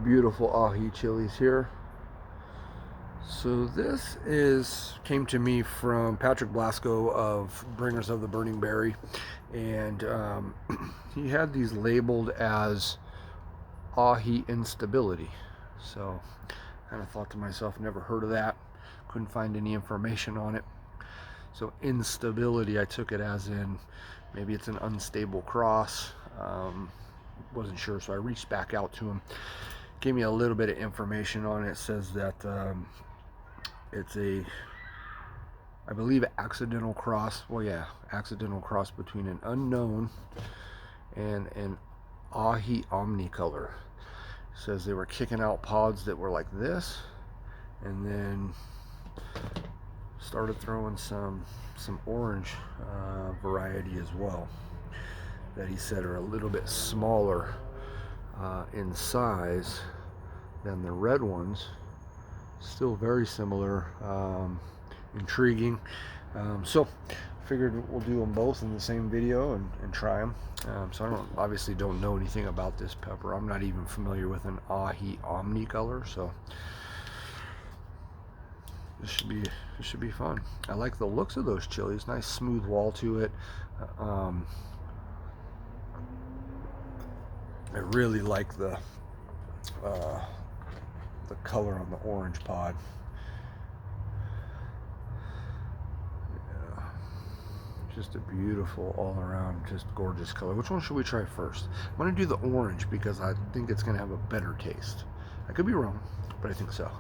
Beautiful ahi chilies here. So this came to me from Patrick Blasco of Bringers of the Burning Berry, and he had these labeled as ahi instability. So kind of thought to myself, never heard of that, couldn't find any information on it. So instability, I took it as in maybe it's an unstable cross. Wasn't sure, so I reached back out to him, gave me a little bit of information on it. It says that it's a, I believe, accidental cross. Well, yeah, accidental cross between an unknown and an ahi omnicolor. It says they were kicking out pods that were like this, and then started throwing some orange variety as well, that he said are a little bit smaller in size than the red ones. Still very similar, intriguing. So figured we'll do them both in the same video and try them. So I obviously don't know anything about this pepper. I'm not even familiar with an ahi omnicolor, so this should be fun. I like the looks of those chilies. Nice smooth wall to it. I really like the color on the orange pod. Yeah, just a beautiful all around, just gorgeous color. Which one should we try first? I'm going to do the orange because I think it's going to have a better taste. I could be wrong, but I think so.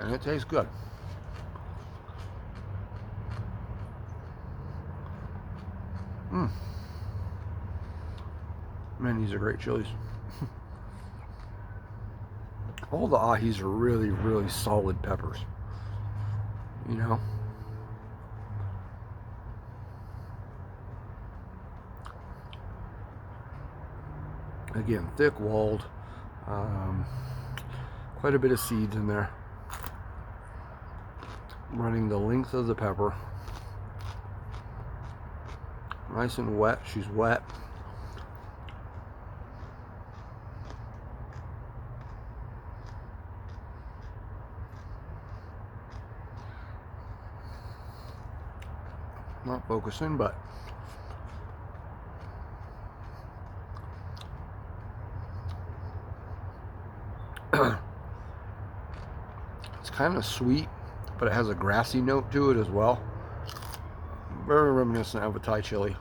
And it tastes good. Man, these are great chilies. All the ahis are really, really solid peppers. You know? Again, thick walled. Quite a bit of seeds in there. Running the length of the pepper. Nice and wet. She's wet. Not focusing, but it's kind of sweet, but it has a grassy note to it as well. Very reminiscent of a Thai chili.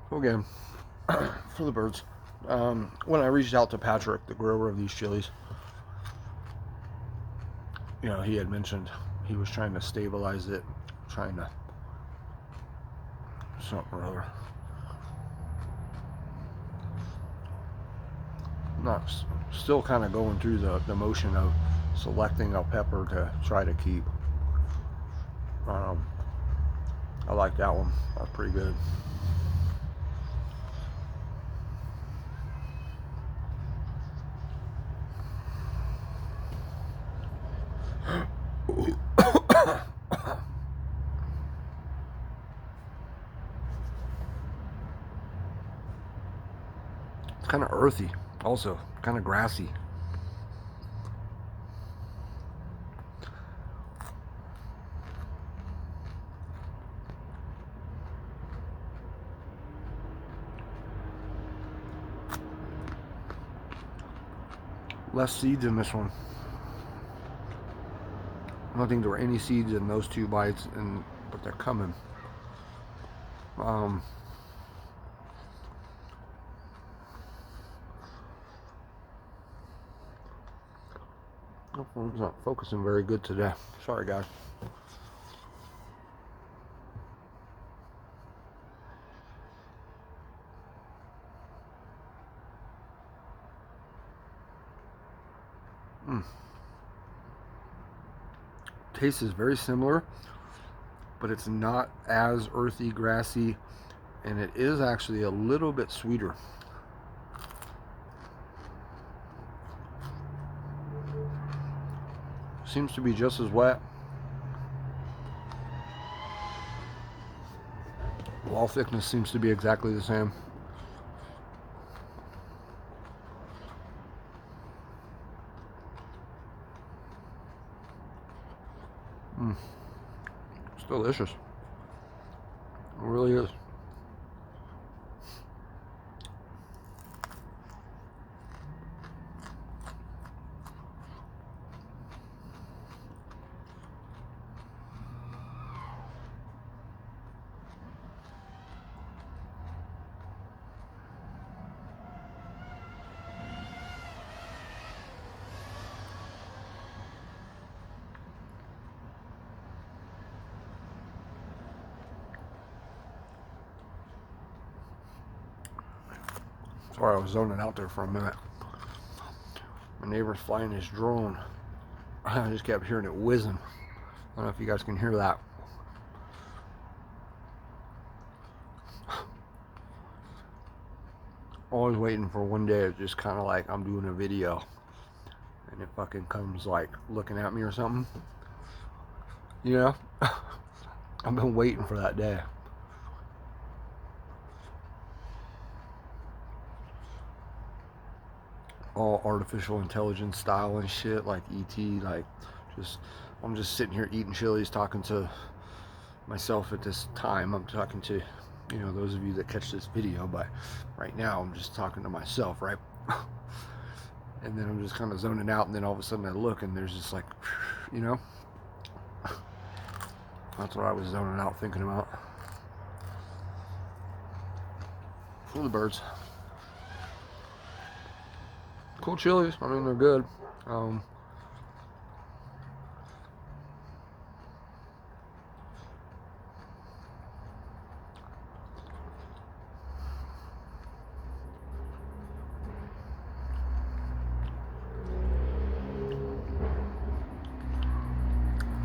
So again, for the birds. When I reached out to Patrick, the grower of these chilies, you know, he had mentioned he was trying to stabilize it, trying to something or other. Not still kind of going through the motion of selecting a pepper to try to keep. I like that one. That's pretty good. It's kind of earthy, also kind of grassy. Less seeds in this one. I don't think there were any seeds in those two bites, but they're coming. My phone's not focusing very good today. Sorry, guys. Taste is very similar, but it's not as earthy, grassy, and it is actually a little bit sweeter. Seems to be just as wet. Wall thickness seems to be exactly the same. It's delicious. It really is. Sorry, I was zoning out there for a minute. My neighbor's flying his drone. I just kept hearing it whizzing. I don't know if you guys can hear that. Always waiting for one day it's just kind of like I'm doing a video and it fucking comes like looking at me or something. You know? I've been waiting for that day. All artificial intelligence style and shit, like ET, like I'm just sitting here eating chilies, talking to myself at this time. I'm talking to, you know, those of you that catch this video, but right now I'm just talking to myself, right? And then I'm just kind of zoning out, and then all of a sudden I look and there's just like, you know, that's what I was zoning out thinking about. For the birds. Cool chilies. I mean, they're good.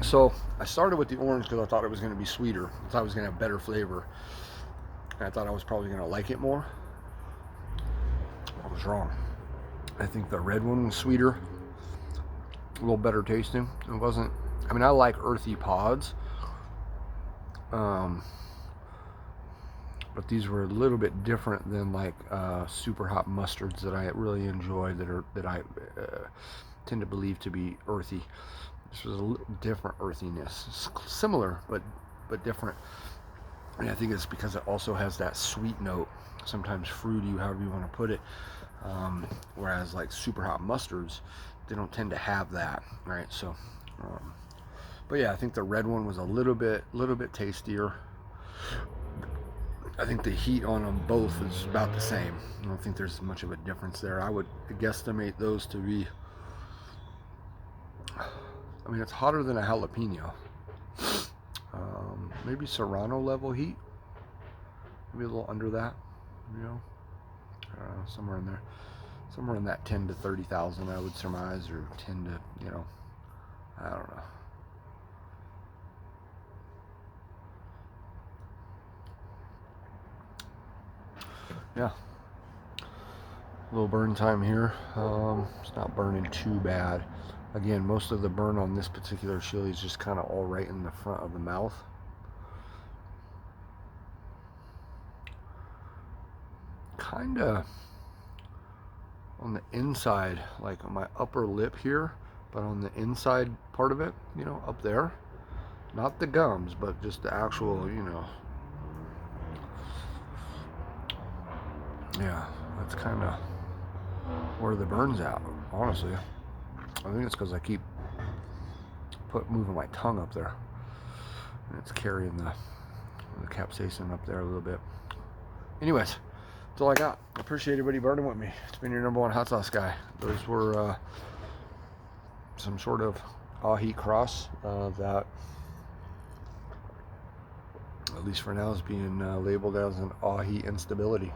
So I started with the orange because I thought it was going to be sweeter. I thought it was going to have better flavor. And I thought I was probably going to like it more. I was wrong. I think the red one was sweeter, a little better tasting. It wasn't, I mean, I like earthy pods, but these were a little bit different than like super hot mustards that I really enjoy, that I tend to believe to be earthy. This was a little different earthiness, similar but different. And I think it's because it also has that sweet note, sometimes fruity, however you want to put it. Whereas like super hot mustards, they don't tend to have that, right? So, but yeah, I think the red one was a little bit tastier. I think the heat on them both is about the same. I don't think there's much of a difference there. I would guesstimate those to be, I mean, it's hotter than a jalapeno. Maybe Serrano level heat, maybe a little under that, you know, somewhere in there, somewhere in that 10 to 30,000, I would surmise, or 10 to, you know, I don't know. Yeah, a little burn time here. It's not burning too bad. Again, most of the burn on this particular chili is just kind of all right in the front of the mouth. Kind of on the inside, like on my upper lip here, but on the inside part of it, you know, up there. Not the gums, but just the actual, you know. Yeah, that's kind of where the burn's at, honestly. I think it's because I keep moving my tongue up there, and it's carrying the capsaicin up there a little bit. Anyways, that's all I got. I appreciate everybody burning with me. It's been your #1 hot sauce guy. Those were some sort of ahi cross that, at least for now, is being labeled as an ahi instability.